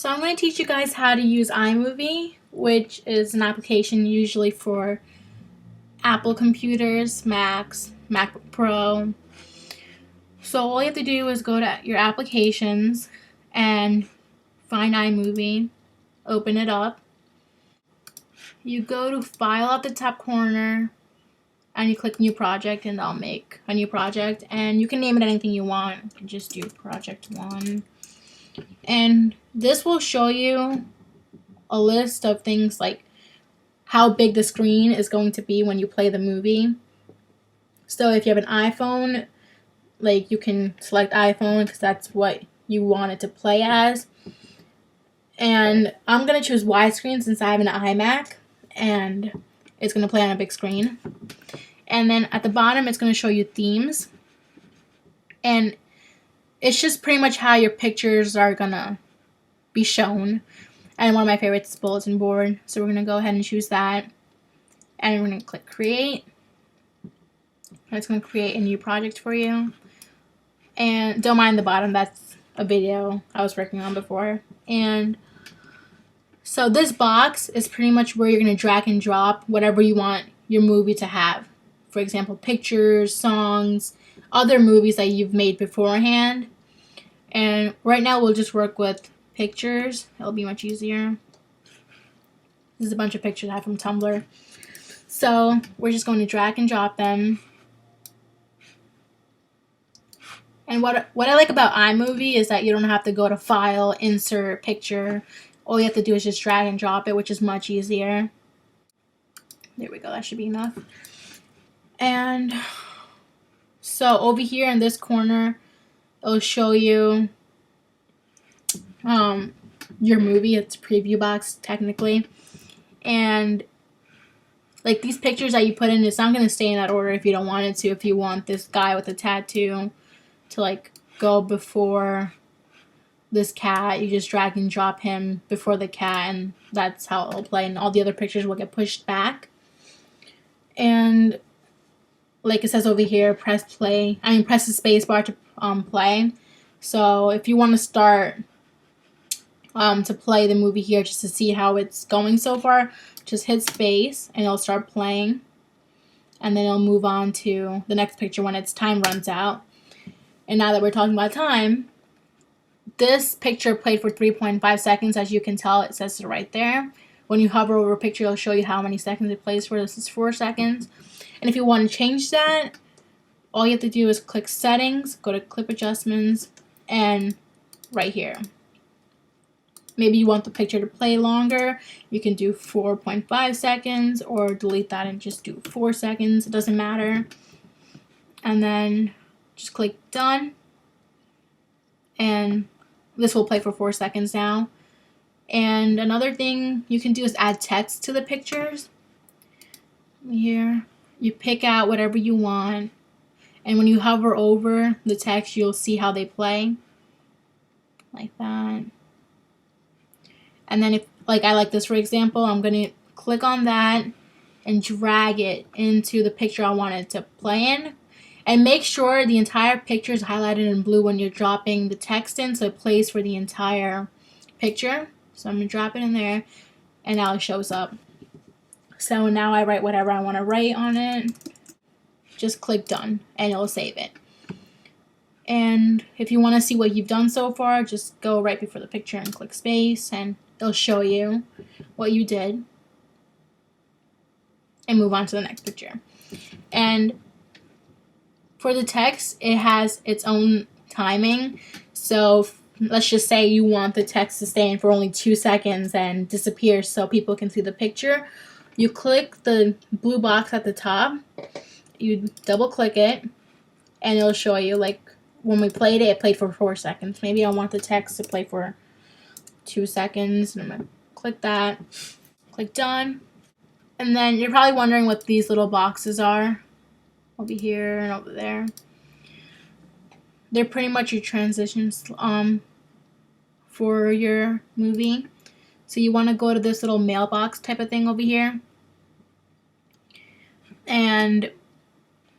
So I'm going to teach you guys how to use iMovie, which is an application usually for Apple computers, Macs, MacBook Pro. So all you have to do is go to your applications and find iMovie, open it up. You go to File at the top corner and you click New Project, and they'll make a new project, and you can name it anything you want. You can just do Project 1. And this will show you a list of things like how big the screen is going to be when you play the movie. So if you have an iPhone, like, you can select iPhone because that's what you want it to play as. And I'm going to choose widescreen since I have an iMac and it's going to play on a big screen. And then at the bottom it's going to show you themes. And it's just pretty much how your pictures are going to be shown. And one of my favorites is bulletin board. So we're going to go ahead and choose that. And we're going to click create. And it's going to create a new project for you. And don't mind the bottom, that's a video I was working on before. And so this box is pretty much where you're going to drag and drop whatever you want your movie to have. For example, pictures, songs, other movies that you've made beforehand. And right now we'll just work with pictures. It'll be much easier. This is a bunch of pictures I have from Tumblr. So we're just going to drag and drop them. And what I like about iMovie is that you don't have to go to File, Insert, Picture. All you have to do is just drag and drop it, which is much easier. There we go, that should be enough. And so over here in this corner, it'll show you your movie. It's a preview box technically. And like these pictures that you put in, it's not going to stay in that order if you don't want it to. If you want this guy with a tattoo to like go before this cat, you just drag and drop him before the cat, and that's how it'll play, and all the other pictures will get pushed back. And like it says over here, press the space bar to play. So if you want to start to play the movie here just to see how it's going so far, just hit space and it'll start playing, and then it'll move on to the next picture when its time runs out. And now that we're talking about time, this picture played for 3.5 seconds. As you can tell, it says it right there. When you hover over a picture, it'll show you how many seconds it plays for. This is 4 seconds. And if you want to change that, all you have to do is click Settings, go to Clip Adjustments, and right here. Maybe you want the picture to play longer. You can do 4.5 seconds or delete that and just do 4 seconds. It doesn't matter. And then just click Done. And this will play for 4 seconds now. And another thing you can do is add text to the pictures. Here, you pick out whatever you want. And when you hover over the text, you'll see how they play. Like that. And then if, like I like this for example, I'm going to click on that and drag it into the picture I want it to play in. And make sure the entire picture is highlighted in blue when you're dropping the text in, so it plays for the entire picture. So I'm going to drop it in there, and now it shows up. So now I write whatever I want to write on it. Just click Done, and it'll save it. And if you want to see what you've done so far, just go right before the picture and click space, and it'll show you what you did. And move on to the next picture. And for the text, it has its own timing. So let's just say you want the text to stay in for only 2 seconds and disappear so people can see the picture. You click the blue box at the top, you double click it, and it'll show you, like when we played it, it played for 4 seconds. Maybe I want the text to play for 2 seconds. And I'm going to click that, click Done. And then you're probably wondering what these little boxes are. Over here and over there. They're pretty much your transitions for your movie. So you want to go to this little mailbox type of thing over here. And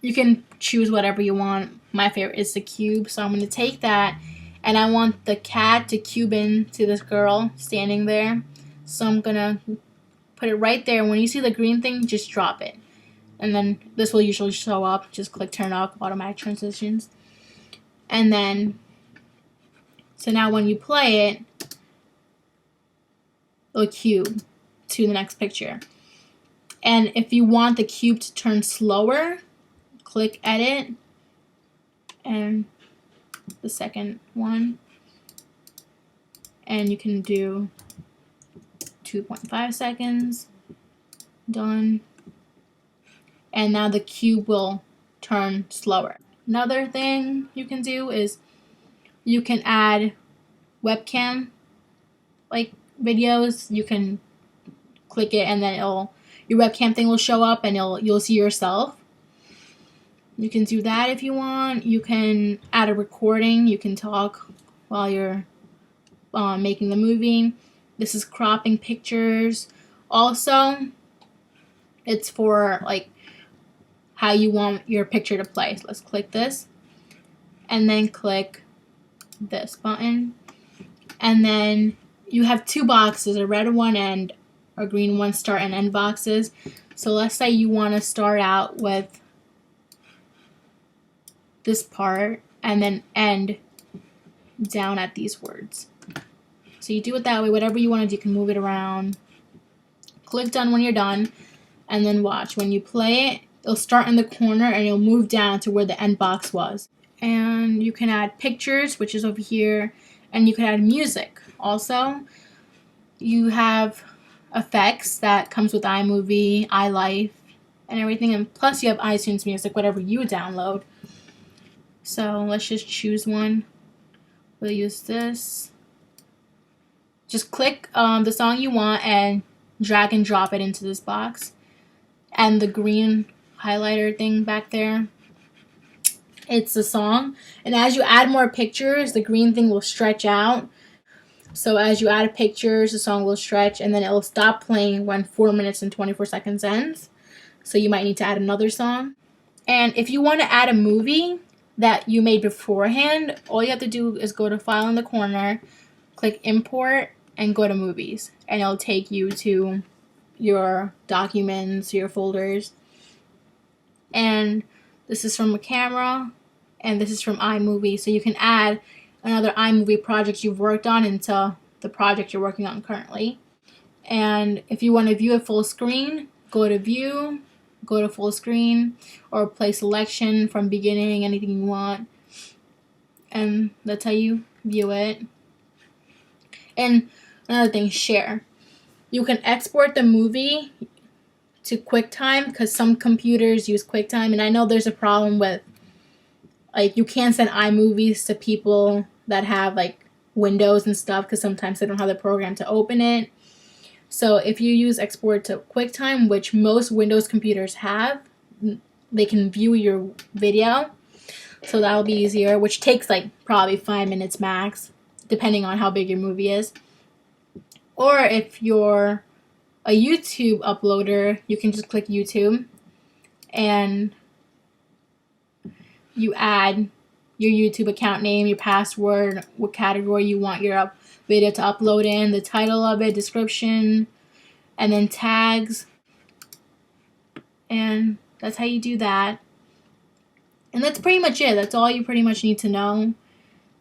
you can choose whatever you want. My favorite is the cube. So I'm going to take that and I want the cat to cube in to this girl standing there. So I'm gonna put it right there. When you see the green thing, just drop it. And then this will usually show up. Just click turn off automatic transitions. And then, so now when you play it, it'll cube to the next picture. And if you want the cube to turn slower, click edit and the second one. And you can do 2.5 seconds. Done. And now the cube will turn slower. Another thing you can do is you can add webcam like videos. You can click it and then your webcam thing will show up and you'll see yourself. You can do that if you want. You can add a recording. You can talk while you're making the movie. This is cropping pictures. Also, it's for like how you want your picture to play. So let's click this and then click this button. And then you have two boxes, a red one and a green one, start and end boxes. So let's say you want to start out with this part and then end down at these words. So you do it that way. Whatever you want to do, you can move it around. Click done when you're done, and then watch. When you play it, it'll start in the corner and it'll move down to where the end box was. And you can add pictures, which is over here, and you can add music. Also, you have effects that comes with iMovie, iLife, and everything, and plus you have iTunes Music, whatever you download. So let's just choose one. We'll use this. Just click the song you want and drag and drop it into this box. And the green highlighter thing back there, it's the song. And as you add more pictures, the green thing will stretch out. So as you add pictures, the song will stretch, and then it will stop playing when 4 minutes and 24 seconds ends. So you might need to add another song. And if you want to add a movie that you made beforehand, all you have to do is go to File in the corner, click Import, and go to Movies. And it'll take you to your documents, your folders. And this is from a camera, and this is from iMovie. So you can add another iMovie project you've worked on into the project you're working on currently. And if you want to view it full screen, go to View, go to Full Screen, or play Selection from beginning, anything you want. And that's how you view it. And another thing, share. You can export the movie to QuickTime because some computers use QuickTime, and I know there's a problem with, like, you can't send iMovies to people that have like Windows and stuff because sometimes they don't have the program to open it. So if you use export to QuickTime, which most Windows computers have, they can view your video. So that'll be easier, which takes like probably 5 minutes max, depending on how big your movie is. Or if you're a YouTube uploader, you can just click YouTube and you add your YouTube account name, your password, what category you want your video to upload in, the title of it, description, and then tags. And that's how you do that. And that's pretty much it. That's all you pretty much need to know.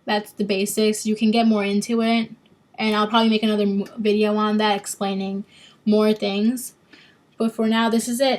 That's the basics. You can get more into it, and I'll probably make another video on that explaining more things. But for now, this is it.